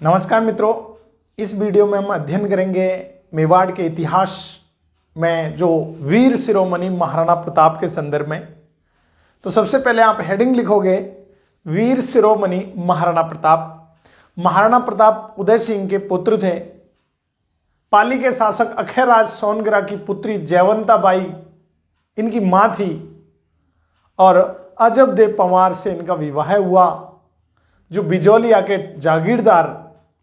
नमस्कार मित्रों, इस वीडियो में हम अध्ययन करेंगे मेवाड़ के इतिहास में जो वीर शिरोमणि महाराणा प्रताप के संदर्भ में। तो सबसे पहले आप हेडिंग लिखोगे वीर शिरोमणि महाराणा प्रताप। महाराणा प्रताप उदय सिंह के पुत्र थे। पाली के शासक अखेराज सोनगरा की पुत्री जयवंता बाई इनकी मां थी और अजबदेव पंवार से इनका विवाह हुआ, जो बिजौलिया के जागीरदार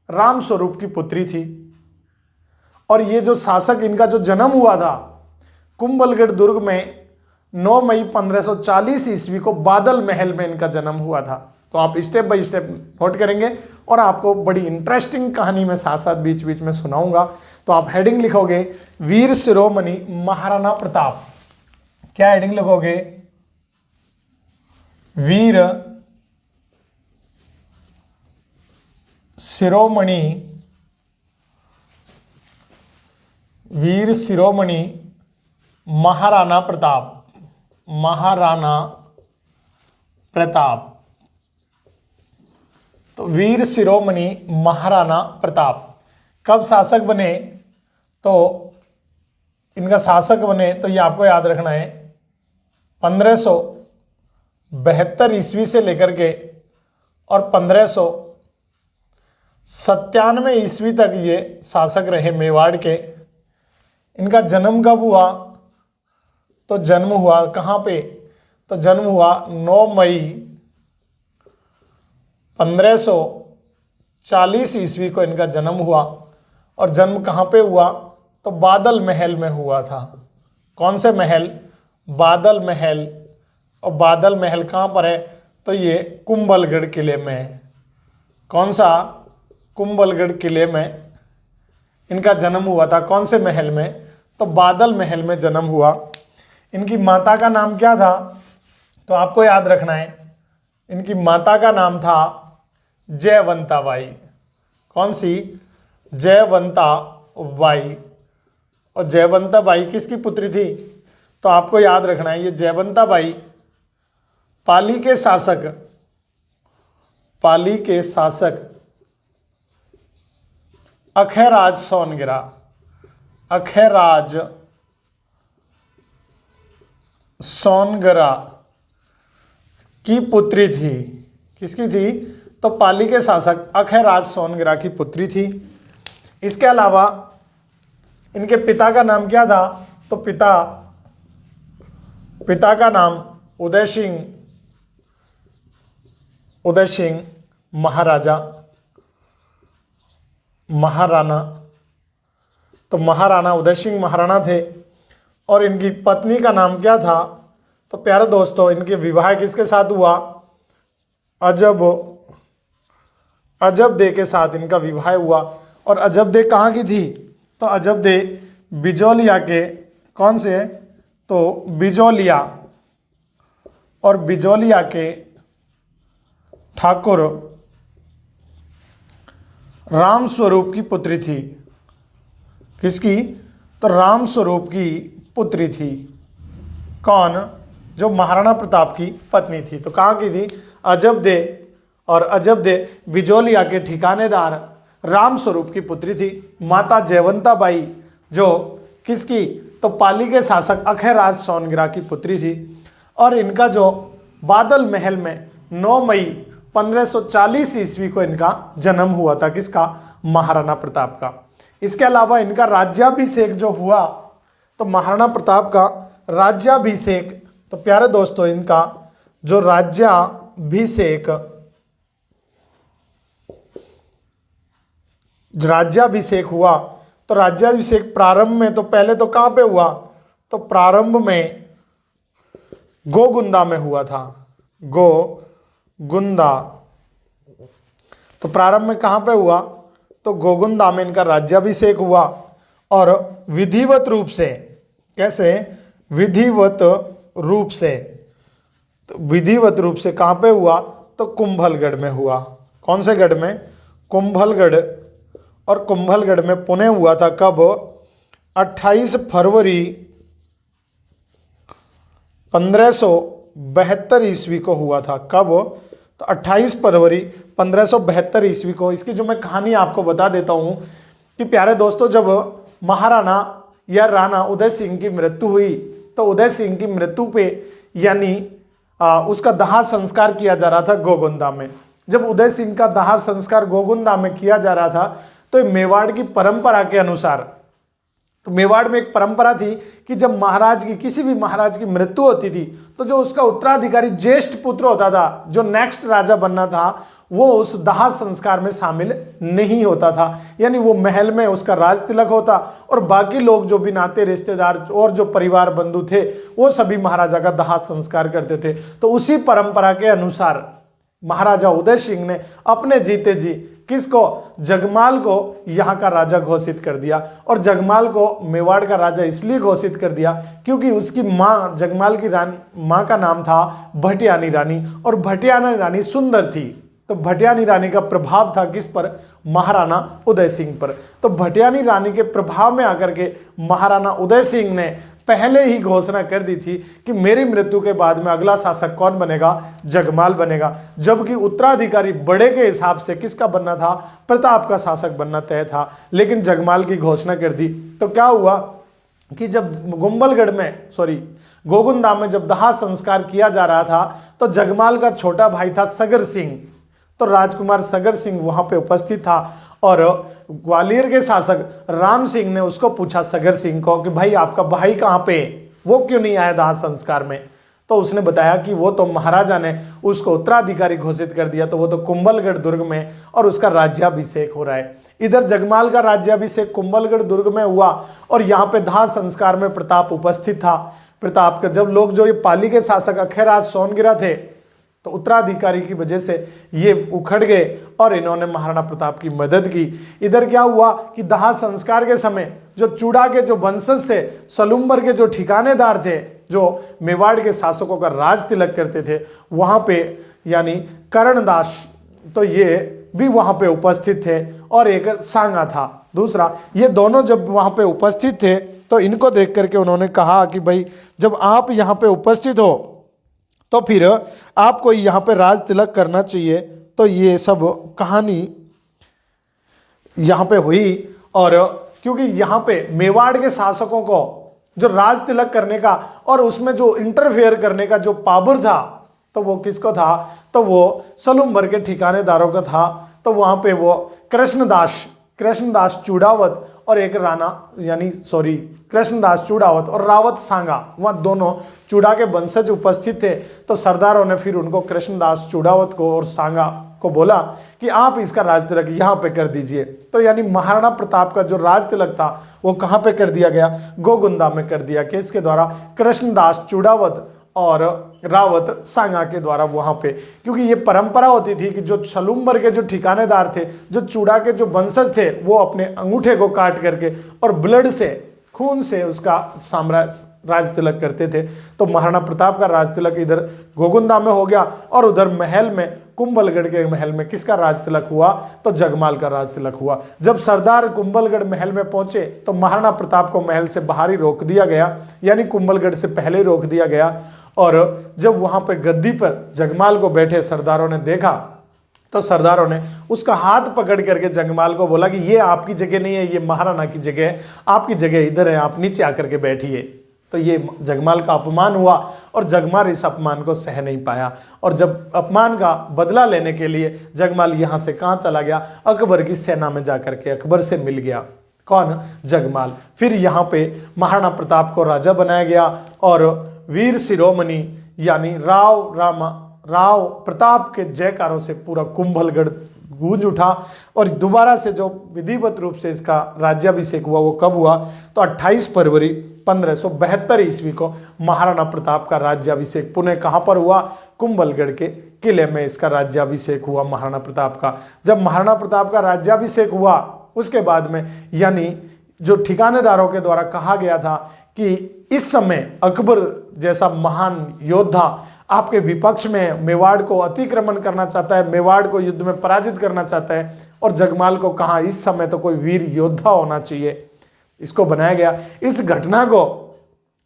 राम स्वरूप की पुत्री थी। और ये जो शासक इनका जो जन्म हुआ था कुंभलगढ़ दुर्ग में 9 मई 1540 ईस्वी को बादल महल में इनका जन्म हुआ था। तो आप स्टेप बाय स्टेप नोट करेंगे और आपको बड़ी इंटरेस्टिंग कहानी में साथ साथ बीच बीच में सुनाऊंगा। तो आप हेडिंग लिखोगे वीर शिरोमणि महाराणा प्रताप। क्या हेडिंग लिखोगे? वीर शिरोमणि महाराणा प्रताप। तो वीर शिरोमणि महाराणा प्रताप कब शासक बने? तो इनका शासक बने तो ये आपको याद रखना है 1572 ईस्वी से लेकर के और 1597 ईस्वी तक ये शासक रहे मेवाड़ के। इनका जन्म कब हुआ? तो जन्म हुआ कहाँ पे? तो जन्म हुआ 9 मई 1540 ईस्वी को इनका जन्म हुआ। और जन्म कहाँ पे हुआ? तो बादल महल में हुआ था। कौन से महल? बादल महल। और बादल महल कहाँ पर है? तो ये कुंभलगढ़ किले में है। कौन सा? कुंभलगढ़ किले में इनका जन्म हुआ था। कौन से महल में? तो बादल महल में जन्म हुआ। इनकी माता का नाम क्या था? तो आपको याद रखना है, इनकी माता का नाम था जयवंता बाई। कौन सी? जयवंता बाई। और जयवंता बाई किसकी पुत्री थी? तो आपको याद रखना है, ये जयवंता बाई पाली के शासक अखेराज सोनगरा की पुत्री थी। किसकी थी? तो पाली के शासक अखेराज सोनगरा की पुत्री थी। इसके अलावा इनके पिता का नाम क्या था? तो पिता का नाम उदय सिंह महाराणा। तो महाराणा उदय सिंह महाराणा थे। और इनकी पत्नी का नाम क्या था? तो प्यारे दोस्तों, इनके विवाह किसके साथ हुआ? अजबदे के साथ इनका विवाह हुआ। और अजबदे कहाँ की थी? तो अजबदे बिजौलिया के, कौन से? तो बिजौलिया। और बिजौलिया के ठाकुर राम स्वरूप की पुत्री थी। किसकी? तो राम स्वरूप की पुत्री थी। कौन? जो महाराणा प्रताप की पत्नी थी। तो कहाँ की थी? अजबदे। और अजबदे बिजौलिया के ठिकानेदार राम स्वरूप की पुत्री थी। माता जयवंता बाई जो किसकी? तो पाली के शासक अखेराज सोनगरा की पुत्री थी। और इनका जो बादल महल में 9 मई 1540 ईस्वी को इनका जन्म हुआ था। किसका? महाराणा प्रताप का। इसके अलावा इनका राज्याभिषेक जो हुआ, तो महाराणा प्रताप का राज्याभिषेक, तो प्यारे दोस्तों इनका जो राज्याभिषेक हुआ, तो राज्याभिषेक प्रारंभ में तो पहले तो कहाँ पे हुआ? तो प्रारंभ में गोगुंदा में हुआ था। गोगुंदा। तो प्रारंभ में कहाँ पे हुआ? तो गोगुंदा में इनका राज्याभिषेक हुआ। और विधिवत रूप से, कैसे? विधिवत रूप से कहाँ पे हुआ? तो कुंभलगढ़ में हुआ। कौन से गढ़ में? कुंभलगढ़। और कुंभलगढ़ में पुनः हुआ था कब? 28 फरवरी 1572 ईस्वी को हुआ था। कब? तो 28 फरवरी 1572 ईस्वी को, इसकी जो मैं कहानी आपको बता देता हूँ कि प्यारे दोस्तों, जब महाराणा या राणा उदय सिंह की मृत्यु हुई तो उदय सिंह की मृत्यु पे यानी उसका दाह संस्कार किया जा रहा था गोगुंदा में। जब उदय सिंह का दाह संस्कार गोगुंदा में किया जा रहा था तो मेवाड़ की परंपरा के अनुसार, तो मेवाड़ में एक परंपरा थी कि जब महाराज की, किसी भी महाराज की मृत्यु होती थी तो जो उसका उत्तराधिकारी ज्येष्ठ पुत्र होता था, जो नेक्स्ट राजा बनना था, वो उस दाह संस्कार में शामिल नहीं होता था। यानी वो महल में उसका राज तिलक होता और बाकी लोग जो भी नाते रिश्तेदार और जो परिवार बंधु थे वो सभी महाराजा का दाह संस्कार करते थे। तो उसी परंपरा के अनुसार महाराजा उदय सिंह ने अपने जीते जी किसको, जगमाल को यहाँ का राजा घोषित कर दिया। और जगमाल को मेवाड़ का राजा इसलिए घोषित कर दिया क्योंकि उसकी माँ, जगमाल की माँ का नाम था भटियानी रानी, और भटियानी रानी सुंदर थी। तो भटियानी रानी का प्रभाव था किस पर, महाराणा उदय सिंह पर। तो भटियानी रानी के प्रभाव में आकर के महाराणा उदय सिंह ने पहले ही घोषणा कर दी थी कि मेरी मृत्यु के बाद में अगला शासक कौन बनेगा, जगमाल बनेगा। जबकि उत्तराधिकारी बड़े के हिसाब से किसका बनना था, प्रताप का शासक बनना तय था, लेकिन जगमाल की घोषणा कर दी। तो क्या हुआ कि जब गोगुंदा में जब दाह संस्कार किया जा रहा था तो जगमाल का छोटा भाई था सगर सिंह, तो राजकुमार सगर सिंह वहां पे उपस्थित था और ग्वालियर के शासक राम सिंह ने उसको पूछा, सगर सिंह को, कि भाई आपका भाई कहाँ पे, वो क्यों नहीं आया दाह संस्कार में। तो उसने बताया कि वो तो महाराजा ने उसको उत्तराधिकारी घोषित कर दिया, तो वो तो कुंभलगढ़ दुर्ग में और उसका राज्याभिषेक हो रहा है। इधर जगमाल का राज्याभिषेक कुंभलगढ़ दुर्ग में हुआ और यहाँ पे दाह संस्कार में प्रताप उपस्थित था। प्रताप का जब लोग, जो ये पाली के शासक अखेराज सोनगिरा थे, तो उत्तराधिकारी की वजह से ये उखड़ गए और इन्होंने महाराणा प्रताप की मदद की। इधर क्या हुआ कि दाह संस्कार के समय जो चूड़ा के जो वंशज थे, सलुम्बर के जो ठिकानेदार थे, जो मेवाड़ के शासकों का राज तिलक करते थे, वहां पे यानी कर्णदास, तो ये भी वहां पे उपस्थित थे और एक सांगा था दूसरा। ये दोनों जब वहां पे उपस्थित थे तो इनको देख करके उन्होंने कहा कि भाई जब आप यहाँ पे उपस्थित हो तो फिर आपको यहाँ पे राज तिलक करना चाहिए। तो ये सब कहानी यहाँ पे हुई और क्योंकि यहाँ पे मेवाड़ के शासकों को जो राज तिलक करने का और उसमें जो इंटरफेयर करने का जो पावर था, तो वो किसको था, तो वो सलुम्बर के ठिकानेदारों का था। तो वहाँ पे वो कृष्णदास चूड़ावत और एक कृष्णदास चूड़ावत और रावत सांगा, वहाँ दोनों चूड़ा के वंशज उपस्थित थे। तो सरदारों ने फिर उनको कृष्णदास चूड़ावत को और सांगा को बोला कि आप इसका राज तिलक यहाँ पे कर दीजिए। तो यानी महाराणा प्रताप का जो राज तिलक था वो कहाँ पे कर दिया गया, गोगुंदा में कर दिया। किसके द्वारा, कृष्णदास चूड़ावत और रावत सांगा के द्वारा वहां पे। क्योंकि ये परंपरा होती थी कि जो सलुम्बर के जो ठिकानेदार थे, जो चूड़ा के जो वंशज थे, वो अपने अंगूठे को काट करके और ब्लड से, खून से उसका राज तिलक करते थे। तो महाराणा प्रताप का राज तिलक इधर गोगुंदा में हो गया और उधर महल में, कुंभलगढ़ के महल में किसका राज तिलक हुआ, तो जगमाल का राज तिलक हुआ। जब सरदार कुंभलगढ़ महल में पहुंचे तो महाराणा प्रताप को महल से बाहर ही रोक दिया गया, यानी कुंभलगढ़ से पहले ही रोक दिया गया। और जब वहां पे गद्दी पर जगमाल को बैठे सरदारों ने देखा तो सरदारों ने उसका हाथ पकड़ करके जगमाल को बोला कि ये आपकी जगह नहीं है, ये महाराणा की जगह है, आपकी जगह इधर है, आप नीचे आकर के बैठिए। तो ये जगमाल का अपमान हुआ और जगमाल इस अपमान को सह नहीं पाया और जब अपमान का बदला लेने के लिए जगमाल यहाँ से कहाँ चला गया, अकबर की सेना में जाकर के अकबर से मिल गया। कौन, जगमाल। फिर यहाँ पे महाराणा प्रताप को राजा बनाया गया और वीर शिरोमणि यानी राव प्रताप के जयकारों से पूरा कुंभलगढ़ गूंज उठा। और दोबारा से जो विधिवत रूप से इसका राज्याभिषेक हुआ वो कब हुआ, तो 28 फरवरी 1572 ईस्वी को महाराणा प्रताप का राज्याभिषेक पुणे कहाँ पर हुआ, कुंभलगढ़ के किले में इसका राज्याभिषेक हुआ महाराणा प्रताप का। जब महाराणा प्रताप का राज्याभिषेक हुआ उसके बाद में यानी जो ठिकानेदारों के द्वारा कहा गया था कि इस समय अकबर जैसा महान योद्धा आपके विपक्ष में मेवाड़ को अतिक्रमण करना चाहता है, मेवाड़ को युद्ध में पराजित करना चाहता है और जगमाल को कहा इस समय तो कोई वीर योद्धा होना चाहिए, इसको बनाया गया। इस घटना को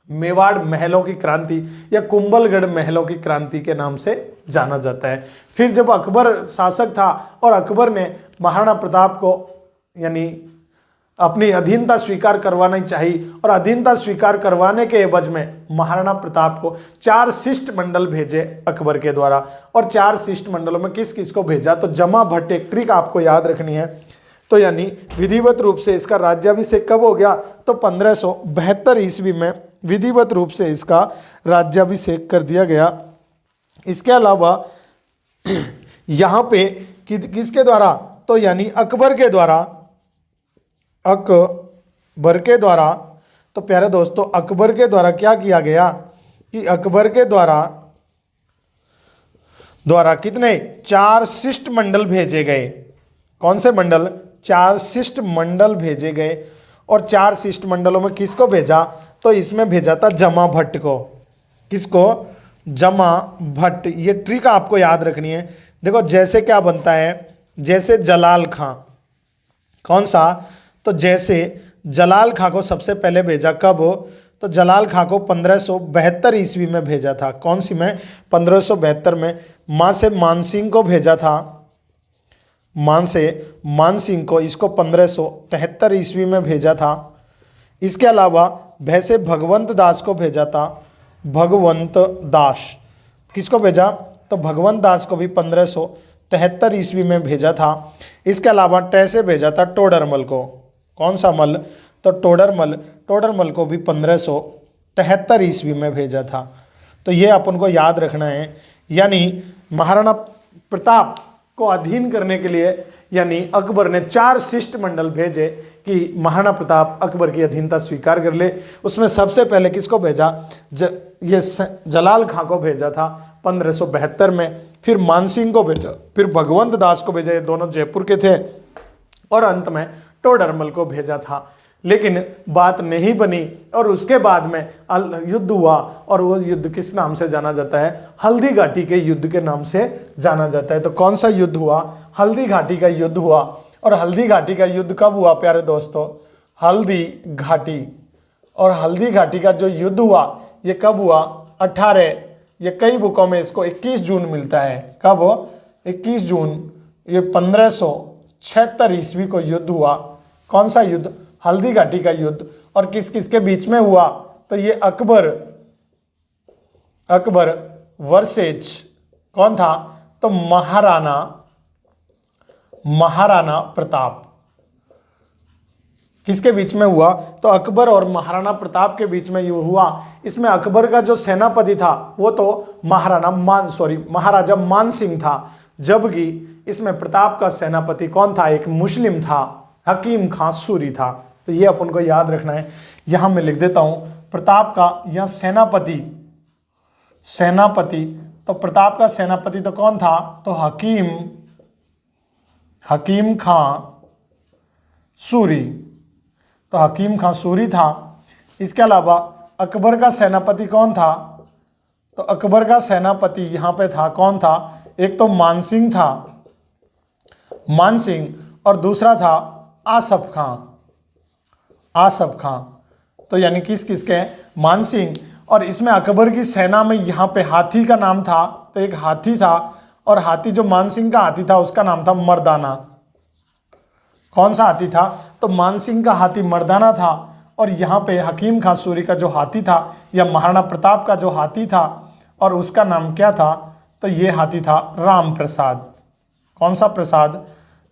मेवाड़ महलों की क्रांति या कुंभलगढ़ महलों की क्रांति के नाम से जाना जाता है। फिर जब अकबर शासक था और अकबर ने महाराणा प्रताप को यानी अपनी अधीनता स्वीकार करवाना ही चाहिए और अधीनता स्वीकार करवाने के एवज में महाराणा प्रताप को 4 शिष्टमंडल भेजे अकबर के द्वारा। और 4 शिष्टमंडलों में किस किस को भेजा, तो जमा भट्ट एक ट्रिक आपको याद रखनी है। तो यानी विधिवत रूप से इसका राज्याभिषेक कब हो गया, तो 1572 ईस्वी में विधिवत रूप से इसका राज्याभिषेक कर दिया गया। इसके अलावा यहाँ पे किसके द्वारा, तो यानी अकबर के द्वारा तो प्यारे दोस्तों अकबर के द्वारा क्या किया गया कि अकबर के द्वारा कितने 4 शिष्टमंडल भेजे गए। कौन से मंडल, 4 शिष्टमंडल भेजे गए। और 4 शिष्टमंडलों में किसको भेजा, तो इसमें भेजा था जमा भट्ट को। किसको, जमा भट्ट। ये ट्रिक आपको याद रखनी है। देखो जैसे क्या बनता है, जैसे जलाल खां, कौन सा, तो जैसे जलाल खां को सबसे पहले भेजा कब, तो जलाल खां को 1572 ईस्वी में भेजा था। कौन सी में, 1572 में। मां से मानसिंह को भेजा था, मान से मानसिंह को, इसको 1573 ईस्वी में भेजा था। इसके अलावा भय से भगवंत दास को भेजा था, भगवंत दास। किसको भेजा, तो भगवंत दास को भी 1573 ईस्वी में भेजा था। इसके अलावा टै से भेजा था टोडरमल को। कौन सा मल, तो टोडरमल को भी 1573 ईस्वी में भेजा था। तो ये अपन को याद रखना है। यानी महाराणा प्रताप को अधीन करने के लिए यानी अकबर ने 4 शिष्टमंडल भेजे कि महाराणा प्रताप अकबर की अधीनता स्वीकार कर ले। उसमें सबसे पहले किसको भेजा, ये जलाल खां को भेजा था 1572 में। फिर मानसिंह को भेजा, फिर भगवंत दास को भेजा, ये दोनों जयपुर के थे। और अंत में टोडरमल को भेजा था। लेकिन बात नहीं बनी और उसके बाद में युद्ध हुआ और वो युद्ध किस नाम से जाना जाता है, हल्दी घाटी के युद्ध के नाम से जाना जाता है। तो कौन सा युद्ध हुआ, हल्दी घाटी का युद्ध हुआ। और हल्दी घाटी का युद्ध कब हुआ प्यारे दोस्तों, हल्दी घाटी। और हल्दी घाटी का जो युद्ध हुआ ये कब हुआ, 18, ये कई बुकों में इसको 21 जून मिलता है। कब, 21 जून, ये 1576 ईस्वी को युद्ध हुआ। कौन सा युद्ध, हल्दी घाटी का युद्ध। और किस किस के बीच में हुआ, तो ये अकबर वर्सेज कौन था, तो महाराणा प्रताप। किसके बीच में हुआ, तो अकबर और महाराणा प्रताप के बीच में ये हुआ। इसमें अकबर का जो सेनापति था वो तो महाराजा मानसिंह था, जबकि इसमें प्रताप का सेनापति कौन था, एक मुस्लिम था, हकीम खां सूरी था। तो ये अपन को याद रखना है। यहां मैं लिख देता हूं प्रताप का यह सेनापति। तो प्रताप का सेनापति तो कौन था, तो हकीम खां सूरी। तो हकीम खां सूरी था। इसके अलावा अकबर का सेनापति कौन था, तो अकबर का सेनापति यहां पे था, कौन था, एक तो मानसिंह और दूसरा था आसफ खां। तो यानी किस किसके, मानसिंह। और इसमें अकबर की सेना में यहाँ पे हाथी का नाम था, तो एक हाथी था और हाथी जो मानसिंह का हाथी था उसका नाम था मर्दाना। कौन सा हाथी था, तो मानसिंह का हाथी मर्दाना था। और यहाँ पे हकीम खां सूरी का जो हाथी था या महाराणा प्रताप का जो हाथी था और उसका नाम क्या था, तो ये हाथी था राम प्रसाद। कौन सा प्रसाद,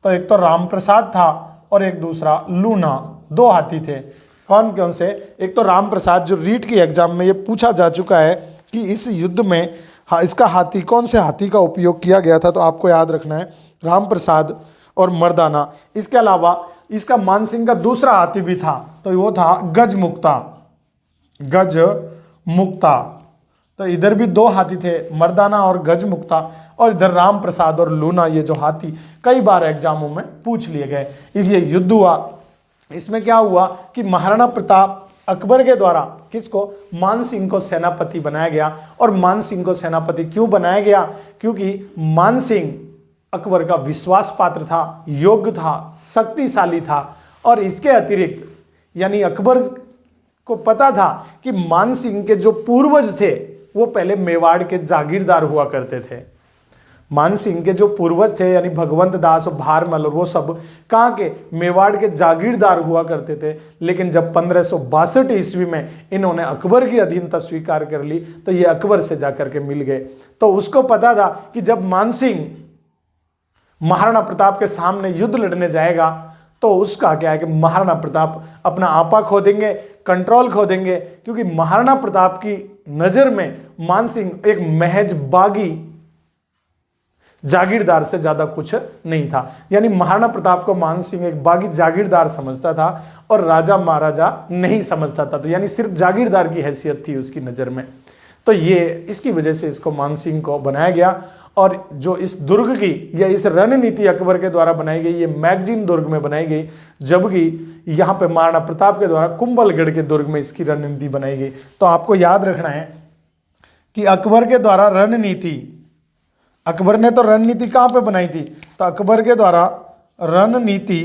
तो एक तो राम प्रसाद था और एक दूसरा लूना। 2 हाथी थे। कौन कौन से, एक तो राम प्रसाद जो रीट की एग्जाम में ये पूछा जा चुका है कि इस युद्ध में इसका हाथी, कौन से हाथी का उपयोग किया गया था, तो आपको याद रखना है राम प्रसाद और मर्दाना। इसके अलावा इसका मानसिंह का दूसरा हाथी भी था, तो वो था गजमुक्ता। तो इधर भी 2 हाथी थे, मर्दाना और गजमुक्ता। और इधर राम प्रसाद और लूना, ये जो हाथी कई बार एग्जामों में पूछ लिए गए। इसलिए युद्ध हुआ। इसमें क्या हुआ कि महाराणा प्रताप अकबर के द्वारा किसको, मानसिंह को सेनापति बनाया गया। और मानसिंह को सेनापति क्यों बनाया गया, क्योंकि मानसिंह अकबर का विश्वास पात्र था, योग्य था, शक्तिशाली था। और इसके अतिरिक्त यानी अकबर को पता था कि मानसिंह के जो पूर्वज थे वो पहले मेवाड़ के जागीरदार हुआ करते थे। मानसिंह के जो पूर्वज थे यानी भगवंत दास और भारमल और वो सब कहाँ के, मेवाड़ के जागीरदार हुआ करते थे। लेकिन जब 1562 ईस्वी में इन्होंने अकबर की अधीनता स्वीकार कर ली तो ये अकबर से जाकर के मिल गए। तो उसको पता था कि जब मानसिंह महाराणा प्रताप के सामने युद्ध लड़ने जाएगा तो उसका क्या है कि महाराणा प्रताप अपना आपा खो देंगे, कंट्रोल खो देंगे, क्योंकि महाराणा प्रताप की नजर में मानसिंह एक महज बागी जागीरदार से ज्यादा कुछ नहीं था। यानी महाराणा प्रताप को मानसिंह एक बागी जागीरदार समझता था और राजा महाराजा नहीं समझता था। तो यानी सिर्फ जागीरदार की हैसियत थी उसकी नजर में। तो ये इसकी वजह से इसको मानसिंह को बनाया गया। और जो इस दुर्ग की या इस रणनीति अकबर के द्वारा बनाई गई, ये मैगजीन दुर्ग में बनाई गई, जबकि यहाँ पे महाराणा प्रताप के द्वारा कुंभलगढ़ के दुर्ग में इसकी रणनीति बनाई गई। तो आपको याद रखना है कि अकबर के द्वारा रणनीति, अकबर ने तो रणनीति कहाँ पे बनाई थी, तो अकबर के द्वारा रणनीति,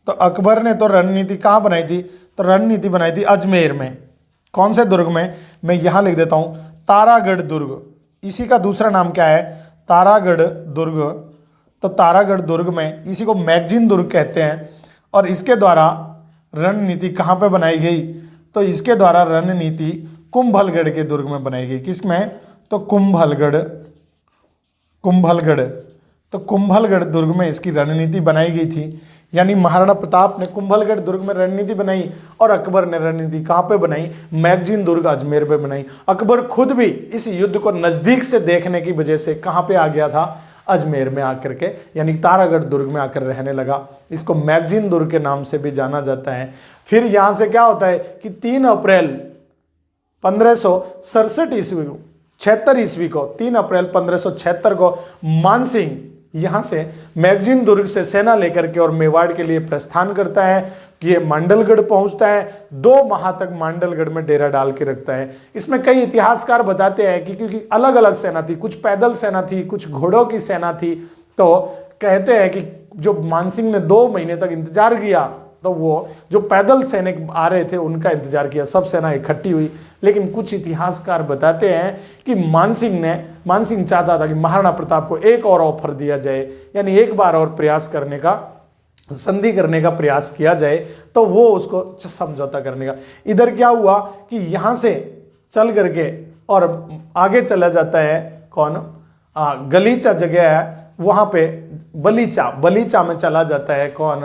तो अकबर ने तो रणनीति कहाँ बनाई थी, तो रणनीति बनाई थी अजमेर में। कौन से दुर्ग में, मैं यहाँ लिख देता हूँ, तारागढ़ दुर्ग। इसी का दूसरा नाम क्या है, तारागढ़ दुर्ग। तो तारागढ़ दुर्ग में, इसी को मैगजीन दुर्ग कहते हैं। और इसके द्वारा रणनीति कहाँ पे बनाई गई, तो इसके द्वारा रणनीति कुंभलगढ़ के दुर्ग में बनाई गई। किसमें, तो कुंभलगढ़, कुंभलगढ़। तो कुंभलगढ़ दुर्ग में इसकी रणनीति बनाई गई थी। यानी महाराणा प्रताप ने कुंभलगढ़ दुर्ग में रणनीति बनाई और अकबर ने रणनीति कहाँ पे बनाई, मैगजीन दुर्ग अजमेर पे बनाई। अकबर खुद भी इस युद्ध को नजदीक से देखने की वजह से कहाँ पे आ गया था, अजमेर में आकर के, यानी तारागढ़ दुर्ग में आकर रहने लगा। इसको मैगजीन दुर्ग के नाम से भी जाना जाता है। फिर यहाँ से क्या होता है कि 3 अप्रैल 1567 ईस्वी को, 76 ईस्वी को, 3 अप्रैल 1576 को मानसिंह यहां से मैगजीन दुर्ग से सेना लेकर के और मेवाड़ के लिए प्रस्थान करता है कि ये मांडलगढ़ पहुंचता है। 2 माह तक मांडलगढ़ में डेरा डाल के रखता है। इसमें कई इतिहासकार बताते हैं कि क्योंकि अलग अलग सेना थी, कुछ पैदल सेना थी, कुछ घोड़ों की सेना थी, तो कहते हैं कि जो मानसिंह ने 2 महीने तक इंतजार किया तो वो जो पैदल सैनिक आ रहे थे उनका इंतजार किया, सब सेना इकट्ठी हुई। लेकिन कुछ इतिहासकार बताते हैं कि मानसिंह चाहता था कि महाराणा प्रताप को एक और ऑफर दिया जाए, यानी एक बार और प्रयास करने का, संधि करने का प्रयास किया जाए, तो वो उसको समझौता करने का। इधर क्या हुआ कि यहां से चल करके और आगे चला जाता है कौन, गलीचा जगह है वहां पे, बलीचा में चला जाता है कौन,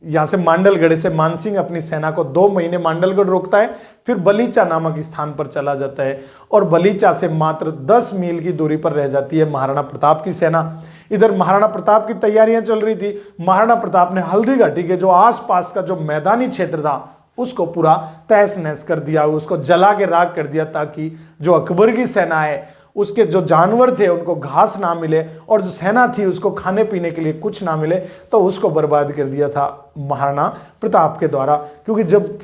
यहाँ से मांडलगढ़ से मानसिंह अपनी सेना को 2 महीने मांडलगढ़ रोकता है, फिर बलीचा नामक स्थान पर चला जाता है और बलीचा से मात्र 10 मील की दूरी पर रह जाती है महाराणा प्रताप की सेना। इधर महाराणा प्रताप की तैयारियां चल रही थी। महाराणा प्रताप ने हल्दी घाटी के जो आसपास का जो मैदानी क्षेत्र था उसको पूरा तहस नहस कर दिया, उसको जला के राख कर दिया, ताकि जो अकबर की सेना है उसके जो जानवर थे उनको घास ना मिले और जो सेना थी उसको खाने पीने के लिए कुछ ना मिले, तो उसको बर्बाद कर दिया था महाराणा प्रताप के द्वारा। क्योंकि जब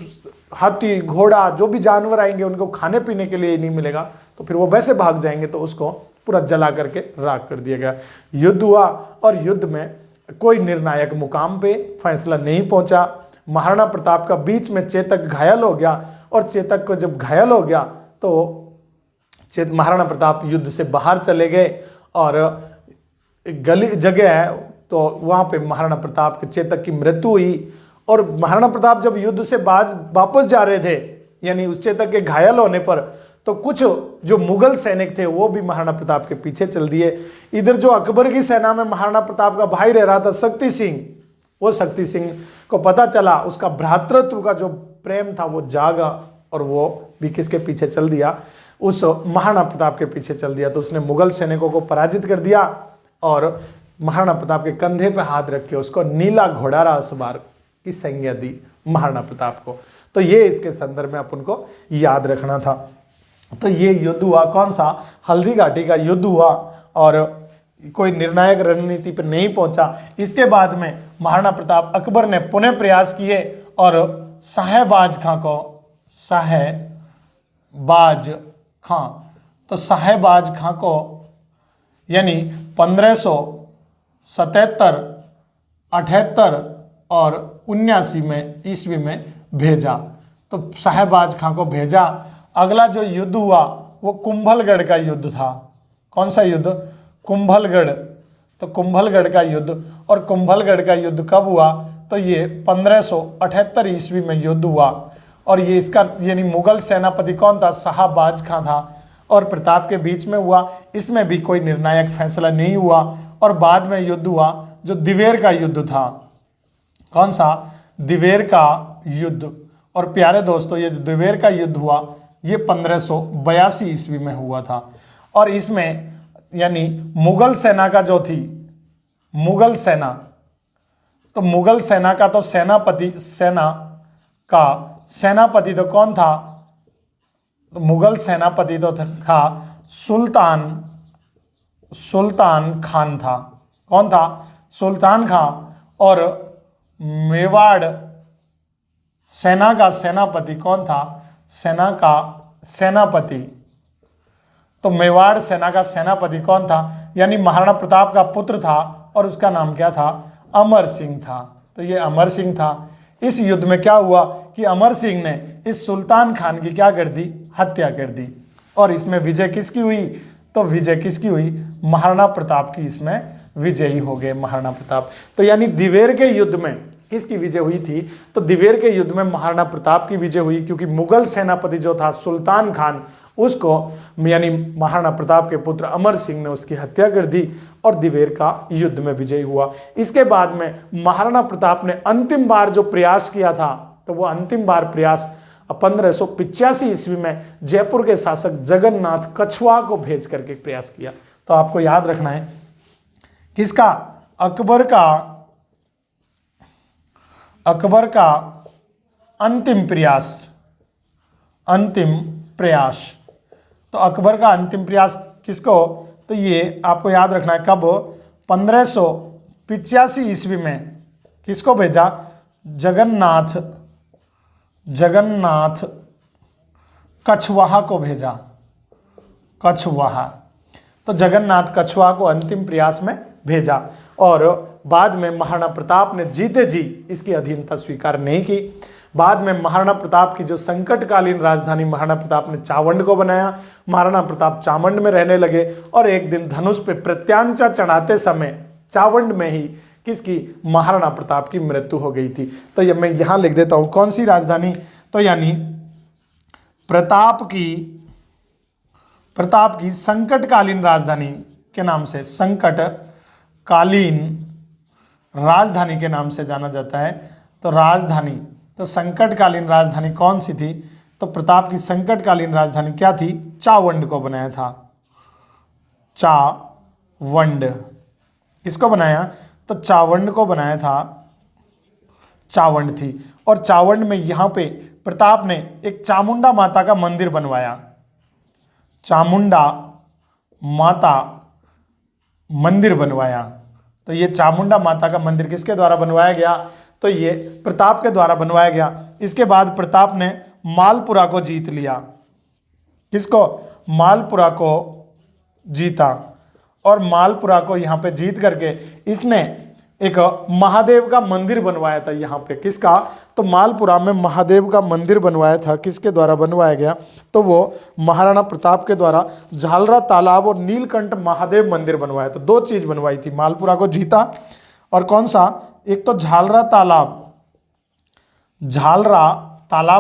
हाथी घोड़ा जो भी जानवर आएंगे उनको खाने पीने के लिए नहीं मिलेगा तो फिर वो वैसे भाग जाएंगे, तो उसको पूरा जला करके राख कर दिया गया। युद्ध हुआ और युद्ध में कोई निर्णायक मुकाम पे फैसला नहीं पहुंचा। महाराणा प्रताप का बीच में चेतक घायल हो गया और चेतक को जब घायल हो गया तो महाराणा प्रताप युद्ध से बाहर चले गए और गली जगह है तो वहां पे महाराणा प्रताप के चेतक की मृत्यु हुई। और महाराणा प्रताप जब युद्ध से वापस जा रहे थे, यानी उस चेतक के घायल होने पर, तो कुछ जो मुगल सैनिक थे वो भी महाराणा प्रताप के पीछे चल दिए। इधर जो अकबर की सेना में महाराणा प्रताप का भाई रह रहा था शक्ति सिंह, वो शक्ति सिंह को पता चला, उसका भ्रातृत्व का जो प्रेम था वो जागा और वो भी किसके पीछे चल दिया, उस महाराणा प्रताप के पीछे चल दिया। तो उसने मुगल सैनिकों को पराजित कर दिया और महाराणा प्रताप के कंधे पे हाथ रख के उसको नीला घोड़ारा असवार की संज्ञा दी महाराणा प्रताप को। तो ये इसके संदर्भ में अपन को याद रखना था। तो ये युद्ध हुआ, कौन सा, हल्दी घाटी का युद्ध हुआ और कोई निर्णायक रणनीति पर नहीं पहुंचा। इसके बाद में महाराणा प्रताप अकबर ने पुनः प्रयास किए और साहेबाज खां को, साहेबाज खां, तो साहेबाज खां को यानी 1577, 78, और 79 में ईस्वी में भेजा। तो साहेबाज खां को भेजा। अगला जो युद्ध हुआ वो कुंभलगढ़ का युद्ध था। कौन सा युद्ध? कुंभलगढ़। तो कुंभलगढ़ का युद्ध, और कुंभलगढ़ का युद्ध कब हुआ? तो ये 1578 ईस्वी में युद्ध हुआ। और ये इसका यानी मुगल सेनापति कौन था? शाहबाज खां था। और प्रताप के बीच में हुआ। इसमें भी कोई निर्णायक फैसला नहीं हुआ। और बाद में युद्ध हुआ जो दिवेर का युद्ध था। कौन सा? दिवेर का युद्ध। और प्यारे दोस्तों, ये जो दिवेर का युद्ध हुआ ये 1582 ईस्वी में हुआ था। और इसमें यानी मुगल सेना का जो थी, मुगल सेना, तो मुगल सेना का तो सेनापति तो कौन था? तो मुगल सेनापति तो था सुल्तान खान था। कौन था? सुल्तान खान। और मेवाड़ सेना का सेनापति कौन था? सेना का सेनापति, तो मेवाड़ सेना का सेनापति कौन था? यानी महाराणा प्रताप का पुत्र था। और उसका नाम क्या था? अमर सिंह था। तो ये अमर सिंह था। इस युद्ध में क्या हुआ कि अमर सिंह ने इस सुल्तान खान की क्या कर दी? हत्या कर दी। और इसमें विजय किसकी हुई? तो विजय किसकी हुई? महाराणा प्रताप की इसमें विजयी हो गए महाराणा प्रताप। तो यानी दिवेर के युद्ध में किसकी विजय हुई थी? तो दिवेर के युद्ध में महाराणा प्रताप की विजय हुई, क्योंकि मुगल सेनापति जो था सुल्तान खान, उसको यानी महाराणा प्रताप के पुत्र अमर सिंह ने उसकी हत्या कर दी और दिवेर का युद्ध में विजय हुआ। इसके बाद में महाराणा प्रताप ने अंतिम बार जो प्रयास किया था, तो वो अंतिम बार प्रयास 1585 ईस्वी में जयपुर के शासक जगन्नाथ कछुआ को भेज करके प्रयास किया। तो आपको याद रखना है किसका? अकबर का अंतिम प्रयास। तो अकबर का अंतिम प्रयास किसको? तो ये आपको याद रखना है कब? 1585 ईस्वी में किसको भेजा? जगन्नाथ कछवाहा को भेजा। कछवाहा, तो जगन्नाथ कछवाहा को अंतिम प्रयास में भेजा। और बाद में महाराणा प्रताप ने जीते जी इसकी अधीनता स्वीकार नहीं की। बाद में महाराणा प्रताप की जो संकटकालीन राजधानी महाराणा प्रताप ने चावंड को बनाया। महाराणा प्रताप चावंड में रहने लगे और एक दिन धनुष पे प्रत्यांचा चढ़ाते समय चावंड में ही किसकी? महाराणा प्रताप की मृत्यु हो गई थी। तो ये मैं यहां लिख देता हूं कौन सी राजधानी? तो यानी प्रताप की संकटकालीन राजधानी के नाम से, संकटकालीन राजधानी के नाम से जाना जाता है। तो राजधानी, तो संकटकालीन राजधानी कौन सी थी? तो प्रताप की संकटकालीन राजधानी क्या थी? चावंड को बनाया था। चावंड किसको बनाया? तो चावंड को बनाया था। चावंड थी। और चावंड में यहां पे प्रताप ने एक चामुंडा माता का मंदिर बनवाया। चामुंडा माता मंदिर बनवाया। तो ये चामुंडा माता का मंदिर किसके द्वारा बनवाया गया? तो ये प्रताप के द्वारा बनवाया गया। इसके बाद प्रताप ने मालपुरा को जीत लिया। किसको? मालपुरा को जीता। और मालपुरा को यहाँ पे जीत करके इसने एक महादेव का मंदिर बनवाया था यहाँ पे। किसका? तो मालपुरा में महादेव का मंदिर बनवाया था। किसके द्वारा बनवाया गया? तो वो महाराणा प्रताप के द्वारा झालरा तालाब और नीलकंठ महादेव मंदिर बनवाया। तो दो चीज बनवाई थी, मालपुरा को जीता और कौन सा? एक तो झालरा तालाब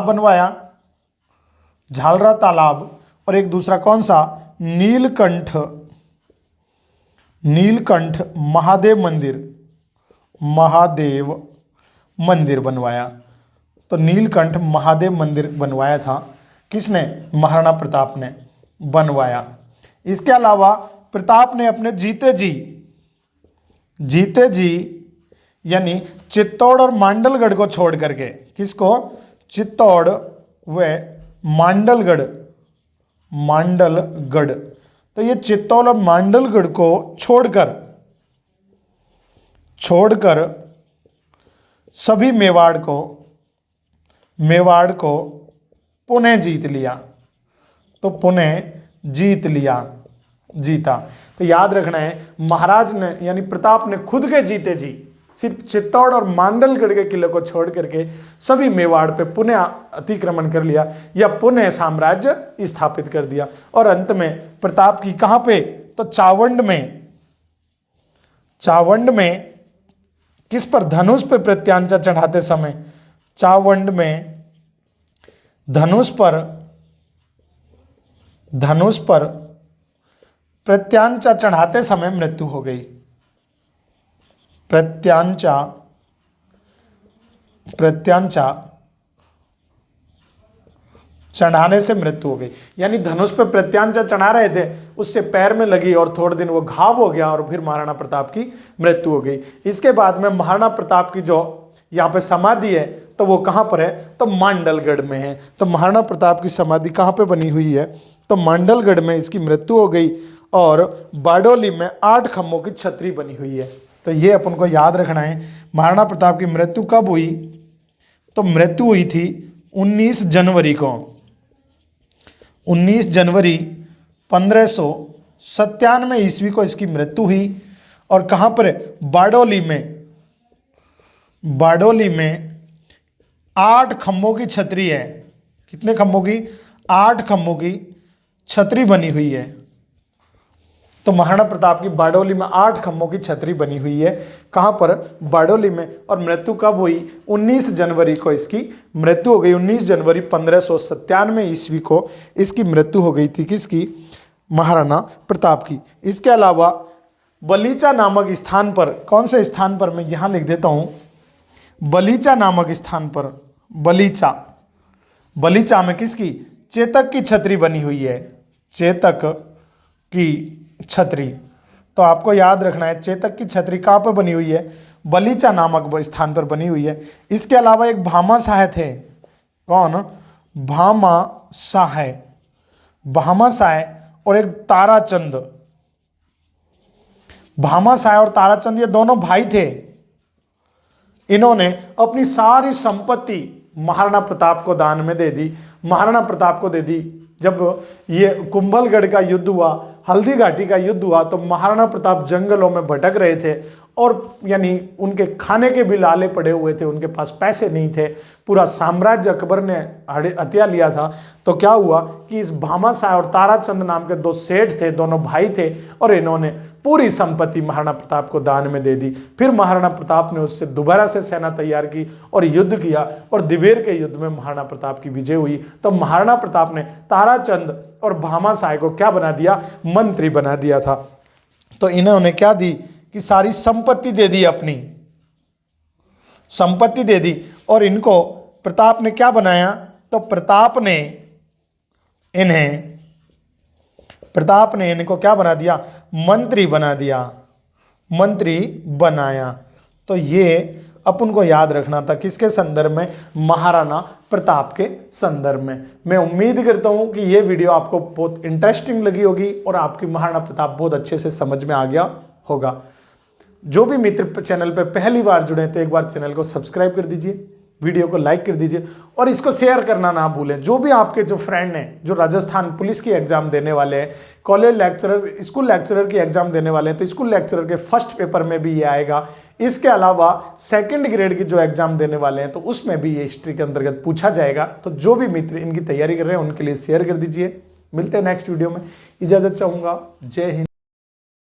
बनवाया, झालरा तालाब, और एक दूसरा कौन सा? नीलकंठ महादेव मंदिर बनवाया। तो नीलकंठ महादेव मंदिर बनवाया था। किसने? महाराणा प्रताप ने बनवाया। इसके अलावा प्रताप ने अपने जीते जी यानी चित्तौड़ और मांडलगढ़ को छोड़ करके, किसको? चित्तौड़ व मांडलगढ़। तो ये चित्तौड़ और मांडलगढ़ को छोड़कर सभी मेवाड़ को पुणे जीत लिया। तो पुणे जीता। तो याद रखना है, महाराज ने यानी प्रताप ने खुद के जीते जी सिर्फ चित्तौड़ और मांडलगढ़ के किले को छोड़ करके सभी मेवाड़ पे पुनः अतिक्रमण कर लिया या पुनः साम्राज्य स्थापित कर दिया। और अंत में प्रताप की कहां पे, तो चावंड में किस पर, धनुष पे प्रत्यांचा चढ़ाते समय, चावंड में धनुष पर प्रत्यांचा चढ़ाते समय मृत्यु हो गई। प्रत्यांचा चढ़ाने से मृत्यु हो गई, यानी धनुष पे प्रत्यांचा चढ़ा रहे थे, उससे पैर में लगी और थोड़े दिन वो घाव हो गया और फिर महाराणा प्रताप की मृत्यु हो गई। इसके बाद में महाराणा प्रताप की जो यहाँ पे समाधि है तो वो कहाँ पर है, तो मांडलगढ़ में है। तो महाराणा प्रताप की समाधि कहाँ पे बनी हुई है, तो मांडलगढ़ में इसकी मृत्यु हो गई। और बारडोली में 8 खम्भों की छतरी बनी हुई है। तो ये अपन को याद रखना है। महाराणा प्रताप की मृत्यु कब हुई, तो मृत्यु हुई थी 19 जनवरी को, 19 जनवरी 1597 ईस्वी को इसकी मृत्यु हुई। और कहाँ पर है, बारडोली में 8 खम्भों की छतरी है। कितने खम्भों की, 8 खम्भों की छतरी बनी हुई है। तो महाराणा प्रताप की बारडोली में 8 खम्भों की छतरी बनी हुई है। कहाँ पर, बारडोली में। और मृत्यु कब हुई, 19 जनवरी को इसकी मृत्यु हो गई। 19 जनवरी 1597 ईस्वी को इसकी मृत्यु हो गई थी। किसकी, महाराणा प्रताप की। इसके अलावा बलीचा नामक स्थान पर, कौन से स्थान पर, मैं यहाँ लिख देता हूँ, बलीचा नामक स्थान पर, बलीचा में किसकी, चेतक की छतरी बनी हुई है। चेतक की छतरी, तो आपको याद रखना है चेतक की छतरी कहाँ पर बनी हुई है, बलीचा नामक स्थान पर बनी हुई है। इसके अलावा एक भामाशाह थे, कौन, भामाशाह और एक ताराचंद। भामाशाह और ताराचंद ये दोनों भाई थे। इन्होंने अपनी सारी संपत्ति महाराणा प्रताप को दान में दे दी, महाराणा प्रताप को दे दी। जब ये कुंभलगढ़ का युद्ध हुआ, हल्दी घाटी का युद्ध हुआ, तो महाराणा प्रताप जंगलों में भटक रहे थे और यानी उनके खाने के भी लाले पड़े हुए थे, उनके पास पैसे नहीं थे, पूरा साम्राज्य अकबर ने हत्या लिया था। तो क्या हुआ कि इस भामाशाह और ताराचंद नाम के 2 सेठ थे, दोनों भाई थे, और इन्होंने पूरी संपत्ति महाराणा प्रताप को दान में दे दी। फिर महाराणा प्रताप ने उससे दोबारा से सेना तैयार की और युद्ध किया, और दिवेर के युद्ध में महाराणा प्रताप की विजय हुई। तो महाराणा प्रताप ने ताराचंद और भामाशाह को क्या बना दिया, मंत्री बना दिया था। तो इन्होंने क्या दी कि सारी संपत्ति दे दी, अपनी संपत्ति दे दी। और इनको प्रताप ने क्या बनाया, तो प्रताप ने इनको क्या बना दिया, मंत्री बना दिया, मंत्री बनाया। तो ये अपन को याद रखना था, किसके संदर्भ में, महाराणा प्रताप के संदर्भ में। मैं उम्मीद करता हूं कि ये वीडियो आपको बहुत इंटरेस्टिंग लगी होगी और आपकी महाराणा प्रताप बहुत अच्छे से समझ में आ गया होगा। जो भी मित्र चैनल पर पहली बार जुड़े तो एक बार चैनल को सब्सक्राइब कर दीजिए, वीडियो को लाइक कर दीजिए और इसको शेयर करना ना भूलें। जो भी आपके जो फ्रेंड हैं जो राजस्थान पुलिस की एग्जाम देने वाले हैं, कॉलेज लेक्चरर, स्कूल लेक्चरर की एग्जाम देने वाले हैं, तो स्कूल लेक्चरर के फर्स्ट पेपर में भी ये आएगा। इसके अलावा 2nd ग्रेड की जो एग्जाम देने वाले हैं तो उसमें भी ये हिस्ट्री के अंतर्गत पूछा जाएगा। तो जो भी मित्र इनकी तैयारी कर रहे हैं उनके लिए शेयर कर दीजिए। मिलते हैं नेक्स्ट वीडियो में, इजाजत चाहूँगा। जय हिंद।